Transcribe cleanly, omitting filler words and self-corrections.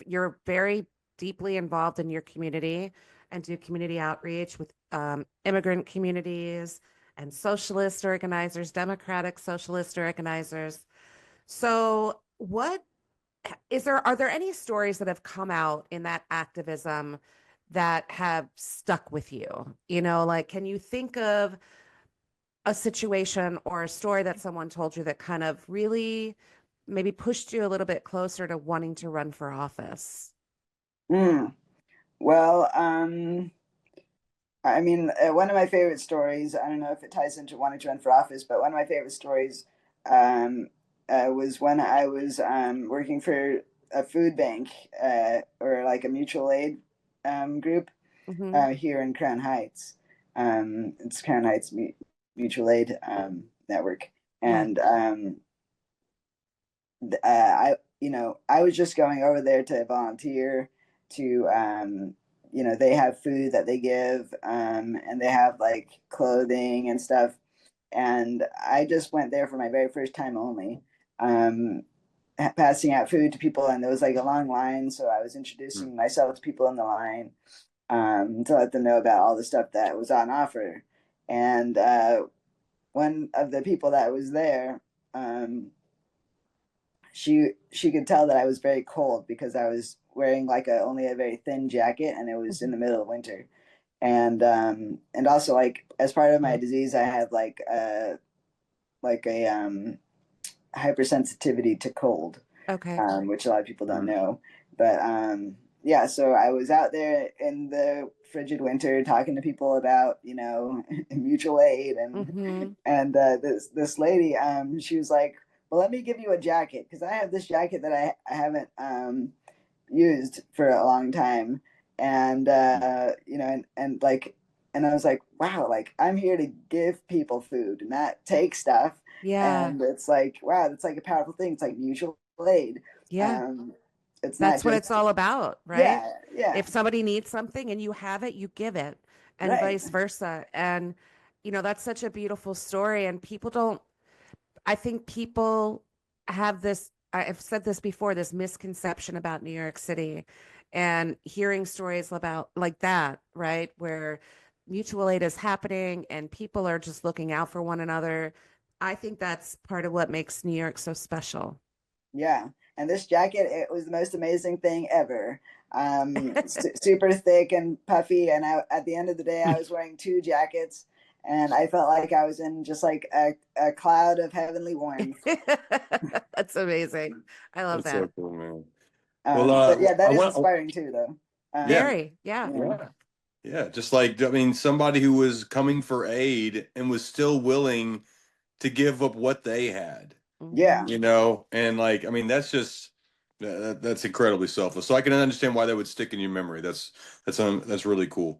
you're very deeply involved in your community and do community outreach with immigrant communities and socialist organizers, democratic socialist organizers. So, what is there? Are there any stories that have come out in that activism that have stuck with you? You know, like, can you think of a situation or a story that someone told you that kind of really maybe pushed you a little bit closer to wanting to run for office? Mm. Well, I mean, one of my favorite stories, I don't know if it ties into wanting to run for office, but one of my favorite stories um, was when I was working for a food bank or like a mutual aid group Hmm. here in Crown Heights. It's Crown Heights Mutual Aid Network. Yeah. And I was just going over there to volunteer to, they have food that they give, and they have like clothing and stuff. And I just went there for my very first time only, um, passing out food to people. And there was like a long line. So I was introducing myself to people in the line, to let them know about all the stuff that was on offer. And one of the people that was there, um, she could tell that I was very cold because I was wearing like a only a very thin jacket and it was in Mhm. the middle of winter. And also like as part of my disease I had like a hypersensitivity to cold, Okay. which a lot of people don't know. But yeah, so I was out there in the frigid winter talking to people about, mutual aid. and Hmm. and this lady, she was like, "Well, let me give you a jacket because I have this jacket that I haven't used for a long time." And and like, and I was like, "Wow, like I'm here to give people food, not take stuff." Yeah. And it's like, wow, that's like a powerful thing. It's like mutual aid. Yeah. Um, it's not That's what just, it's all about, right? yeah, yeah, If somebody needs something and you have it, you give it, and right. vice versa. And, that's such a beautiful story. And people don't, I think people have this, I've said this before, this misconception about New York City and hearing stories about like that, right? Where mutual aid is happening and people are just looking out for one another. I think that's part of what makes New York so special. Yeah. And this jacket, it was the most amazing thing ever. Super thick and puffy. And at the end of the day, I was wearing two jackets, and I felt like I was in just like a cloud of heavenly warmth. That's amazing. I love That's so that. cool, man. Well, But yeah, I that is want, inspiring too, though. yeah, Very, yeah. Yeah. yeah. Just like, I mean, somebody who was coming for aid and was still willing to give up what they had, Yeah. Hmm. and like, I mean, that's just, that's incredibly selfless. So I can understand why that would stick in your memory. That's really cool.